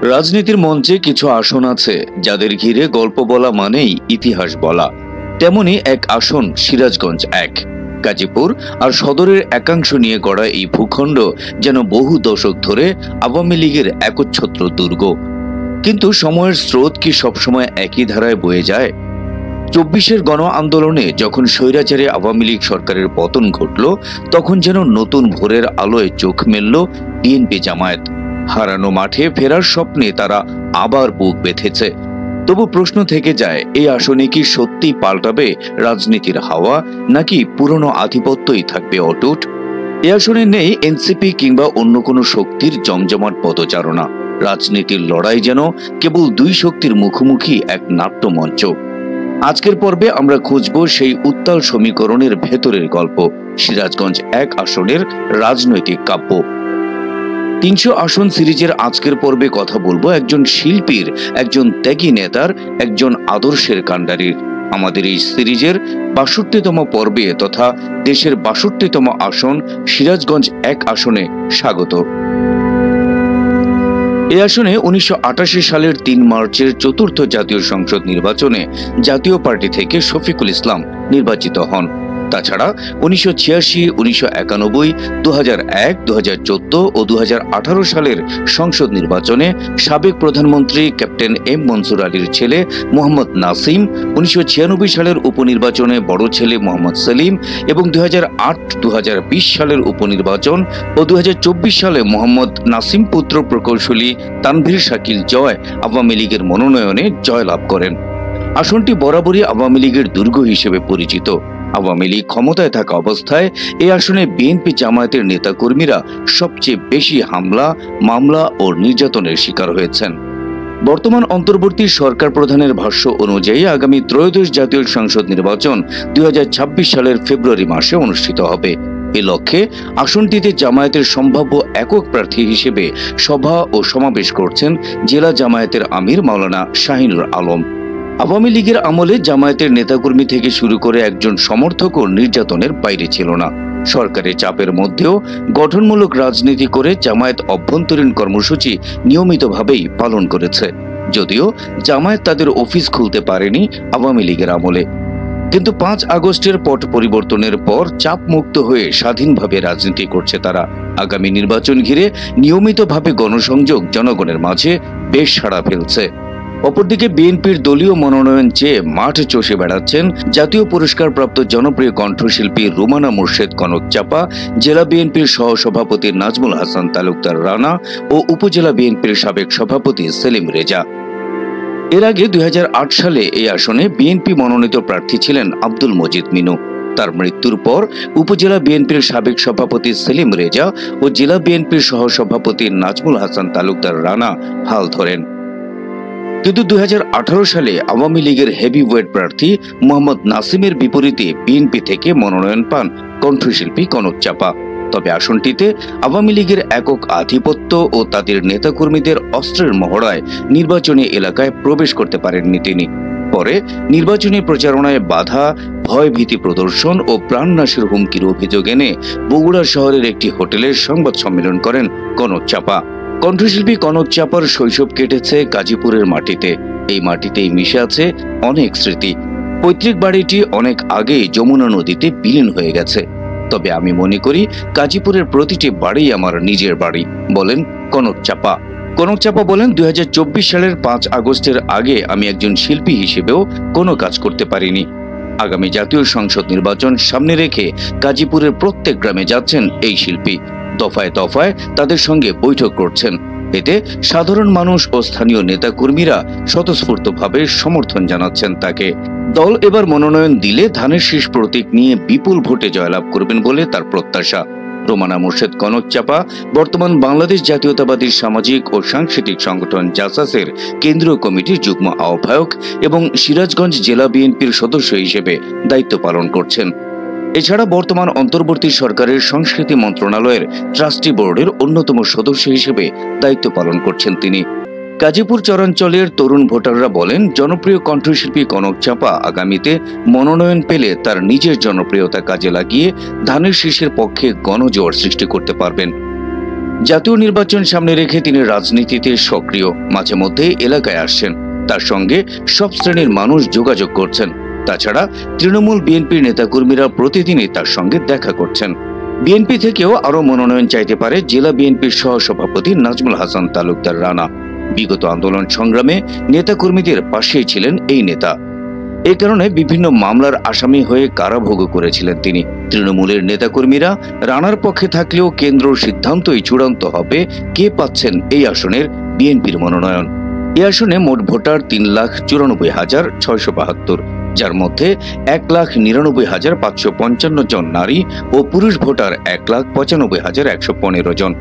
রাজনীতির মঞ্চে কিছু আসন আছে যাদের ঘিরে গল্প বলা মানেই ইতিহাস বলা। তেমনি এক আসন সিরাজগঞ্জ ১। গাজীপুর আর সদরের একাংশ নিয়ে গড়া এই ভূখণ্ড যেন বহু দশক ধরে আওয়ামী লীগের একচ্ছত্র দুর্গ। কিন্তু সময়ের স্রোত কি সবসময় একই ধারায় বয়ে যায়? ২৪-এর গণ আন্দোলনে যখন স্বৈরাচারী আওয়ামী লীগ সরকারের পতন ঘটল, তখন যেন নতুন ভোরের আলোয় চোখ মেলল বিএনপি জামায়াত। হারানো মাঠে ফেরার স্বপ্নে তারা আবার বুক বেঁধেছে। তবু প্রশ্ন থেকে যায়, এই আসনে কি সত্যিই পাল্টাবে রাজনীতির হাওয়া, নাকি পুরনো আধিপত্যই থাকবে অটুট? এ আসনে নেই এনসিপি কিংবা অন্য কোনো শক্তির জমজমাট পদচারণা। রাজনীতির লড়াই যেন কেবল দুই শক্তির মুখোমুখি এক নাট্যমঞ্চ। আজকের পর্বে আমরা খুঁজব সেই উত্তাল সমীকরণের ভেতরের গল্প, সিরাজগঞ্জ ১ আসনের রাজনৈতিক কাব্য। ৩০০ আসন সিরিজের আজকের পর্বে কথা বলবো একজন শিল্পীর, একজন ত্যাগী নেতার, একজন আদর্শের কাণ্ডারির। আমাদের এই সিরিজের ৬২তম পর্বে তথা দেশের ৬২তম আসন সিরাজগঞ্জ ১ আসনে স্বাগত। এই আসনে ১৯৮৮ সালের ৩ মার্চের চতুর্থ জাতীয় সংসদ নির্বাচনে জাতীয় পার্টি থেকে শফিকুল ইসলাম নির্বাচিত হন। তাছাড়া ১৯৮৬, ১৯৯১, ২০০১, ২০১৪ ও ২০১৮ সালের সংসদ নির্বাচনে সাবেক প্রধানমন্ত্রী ক্যাপ্টেন এম মনসুর আলীর ছেলে মোহাম্মদ নাসিম, ১৯৯৬ সালের উপনির্বাচনে বড় ছেলে মোহাম্মদ সেলিম এবং ২০০৮-২০২০ সালের উপনির্বাচন ও ২০২৪ সালে মোহাম্মদ নাসিম পুত্র প্রকৌশলী তানভীর শাকিল জয় আওয়ামী লীগের মনোনয়নে জয়লাভ করেন। আসনটি বরাবরই আওয়ামী লীগের দুর্গ হিসেবে পরিচিত। আওয়ামী লীগ ক্ষমতায় থাকা অবস্থায় এই আসনে বিএনপি জামায়াতের নেতাকর্মীরা সবচেয়ে বেশি হামলা, মামলা ও নির্যাতনের শিকার হয়েছেন। বর্তমান অন্তর্বর্তী সরকার প্রধানের ভাষ্য অনুযায়ী আগামী ত্রয়োদশ জাতীয় সংসদ নির্বাচন ২০২৬ সালের ফেব্রুয়ারি মাসে অনুষ্ঠিত হবে। এ লক্ষ্যে আসনটিতে জামায়াতের সম্ভাব্য একক প্রার্থী হিসেবে সভা ও সমাবেশ করছেন জেলা জামায়াতের আমির মাওলানা শাহিনুর আলম। আওয়ামী লীগের আমলে জামায়াতের নেতাকর্মী থেকে শুরু করে একজন সমর্থকও নির্যাতনের বাইরে ছিল না। সরকারের চাপের মধ্যেও গঠনমূলক রাজনীতি করে জামায়াত অভ্যন্তরীণ কর্মসূচি নিয়মিতভাবেই পালন করেছে। যদিও জামায়াত তাদের অফিস খুলতে পারেনি আওয়ামী লীগের আমলে, কিন্তু ৫ আগস্টের পট পরিবর্তনের পর চাপ মুক্ত হয়ে স্বাধীনভাবে রাজনীতি করছে তারা। আগামী নির্বাচন ঘিরে নিয়মিতভাবে গণসংযোগ জনগণের মাঝে বেশ সাড়া ফেলছে। অপরদিকে বিএনপির দলীয় মনোনয়ন চেয়ে মাঠ চষে বেড়াচ্ছেন জাতীয় পুরস্কারপ্রাপ্ত জনপ্রিয় কণ্ঠশিল্পী রুমানা মুর্শেদ কনকচাপা, জেলা বিএনপির সহসভাপতি নাজমুল হাসান তালুকদার রানা ও উপজেলা বিএনপির সাবেক সভাপতি সেলিম রেজা। এর আগে ২০০৮ সালে এই আসনে বিএনপি মনোনীত প্রার্থী ছিলেন আব্দুল মজিদ মিনু। তার মৃত্যুর পর উপজেলা বিএনপির সাবেক সভাপতি সেলিম রেজা ও জেলা বিএনপির সহসভাপতি নাজমুল হাসান তালুকদার রানা হাল ধরেন। কিন্তু ২০১৮ সালে আওয়ামী লীগের হেভিওয়েট প্রার্থী মোহাম্মদ নাসিমের বিপরীতে বিএনপি থেকে মনোনয়ন পান কণ্ঠশিল্পী কনকচাপা। তবে আসনটিতে আওয়ামী লীগের একক আধিপত্য ও তাদের নেতাকর্মীদের অস্ত্রের মহড়ায় নির্বাচনী এলাকায় প্রবেশ করতে পারেননি তিনি। পরে নির্বাচনী প্রচারণায় বাধা, ভয়ভীতি প্রদর্শন ও প্রাণনাশের হুমকির অভিযোগ এনে বগুড়া শহরের একটি হোটেলে সংবাদ সম্মেলন করেন কনকচাপা। কণ্ঠশিল্পী কনকচাপার শৈশব কেটেছে গাজীপুরের মাটিতে। এই মাটিতেই মিশে আছে অনেক স্মৃতি। পৈতৃক বাড়িটি অনেক আগেই যমুনা নদীতে বিলীন হয়ে গেছে। তবে আমি মনে করি গাজীপুরের প্রতিটি বাড়ি আমার নিজের বাড়ি, বলেন কনকচাপা। কনকচাপা বলেন, ২০২৪ সালের ৫ আগস্টের আগে আমি একজন শিল্পী হিসেবেও কোনো কাজ করতে পারিনি। আগামী জাতীয় সংসদ নির্বাচন সামনে রেখে গাজীপুরের প্রত্যেক গ্রামে যাচ্ছেন এই শিল্পী। দফায় দফায় তাদের সঙ্গে বৈঠক করছেন। এতে সাধারণ মানুষ ও স্থানীয় নেতাকর্মীরা স্বতঃস্ফূর্তভাবে সমর্থন জানাচ্ছেন তাকে। দল এবার মনোনয়ন দিলে ধানের শীষ প্রতীক নিয়ে বিপুল ভোটে জয়লাভ করবেন বলে তার প্রত্যাশা। রুমানা মুর্শেদ কনকচাপা বর্তমান বাংলাদেশ জাতীয়তাবাদী সামাজিক ও সাংস্কৃতিক সংগঠন জাসাসের কেন্দ্রীয় কমিটির যুগ্ম আহ্বায়ক এবং সিরাজগঞ্জ জেলা বিএনপির সদস্য হিসেবে দায়িত্ব পালন করছেন। এছাড়া বর্তমান অন্তর্বর্তী সরকারের সংস্কৃতি মন্ত্রণালয়ের ট্রাস্টি বোর্ডের অন্যতম সদস্য হিসেবে দায়িত্ব পালন করছেন তিনি। গাজীপুর চরাঞ্চলের তরুণ ভোটাররা বলেন, জনপ্রিয় কণ্ঠশিল্পী কনকচাপা আগামীতে মনোনয়ন পেলে তার নিজের জনপ্রিয়তা কাজে লাগিয়ে ধানের শীষের পক্ষে গণজোয়ার সৃষ্টি করতে পারবেন। জাতীয় নির্বাচন সামনে রেখে তিনি রাজনীতিতে সক্রিয়, মাঝে মধ্যে এলাকায় আসছেন, তার সঙ্গে সব শ্রেণীর মানুষ যোগাযোগ করছেন। তাছাড়া তৃণমূল বিএনপির নেতাকর্মীরা প্রতিদিনই তার সঙ্গে দেখা করছেন। বিএনপি থেকেও আরো মনোনয়ন চাইতে পারে জেলা বিএনপির সহসভাপতি নাজমুল হাসান তালুকদার রানা। বিগত আন্দোলন সংগ্রামে নেতাকর্মীদের পাশেই ছিলেন এই নেতা। এ কারণে বিভিন্ন মামলার আসামি হয়ে কারাভোগ করেছিলেন তিনি। তৃণমূলের নেতাকর্মীরা রানার পক্ষে থাকলেও কেন্দ্র সিদ্ধান্তই চূড়ান্ত হবে কে পাচ্ছেন এই আসনের বিএনপির মনোনয়ন। এই আসনে মোট ভোটার ৩,৯৪,৬৭২, যার মধ্যে ১,৯৯,৫৫৫ জন নারী ও পুরুষ ভোটার ১,৯৫,১১৫ জন।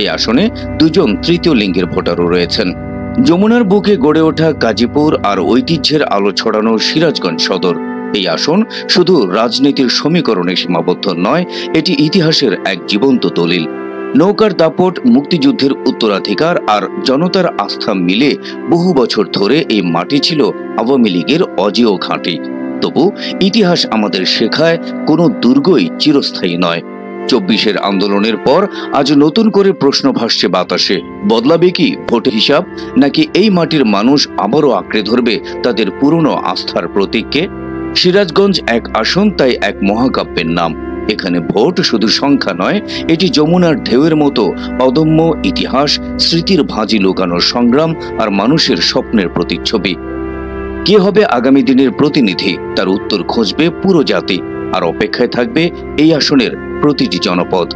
এই আসনে ২ জন তৃতীয় লিঙ্গের ভোটারও রয়েছেন। যমুনার বুকে গড়ে ওঠা গাজীপুর আর ঐতিহ্যের আলো ছড়ানো সিরাজগঞ্জ সদর, এই আসন শুধু রাজনীতির সমীকরণে সীমাবদ্ধ নয়, এটি ইতিহাসের এক জীবন্ত দলিল। নৌকার দাপট, মুক্তিযুদ্ধের উত্তরাধিকার আর জনতার আস্থা মিলে বহু বছর ধরে এই মাটি ছিল আওয়ামী লীগের অজেয় ঘাঁটি। তবু ইতিহাস আমাদের শেখায় কোনো দুর্গই চিরস্থায়ী নয়। ২৪-এর আন্দোলনের পর আজ নতুন করে প্রশ্ন ভাসছে বাতাসে, বদলাবে কি ভোট হিসাব, নাকি এই মাটির মানুষ আবারও আঁকড়ে ধরবে তাদের পুরনো আস্থার প্রতীককে? সিরাজগঞ্জ এক আসন, তাই এক মহাকাব্যের নাম। এখানে ভোট শুধু সংখ্যা নয়, এটি যমুনার ঢেউয়ের মতো অদম্য ইতিহাস, স্মৃতির ভাঁজি লুকানোর সংগ্রাম আর মানুষের স্বপ্নের প্রতিচ্ছবি। কে হবে আগামী দিনের প্রতিনিধি, তার উত্তর খুঁজবে পুরো জাতি, আর অপেক্ষায় থাকবে এই আসনের প্রতিটি জনপদ।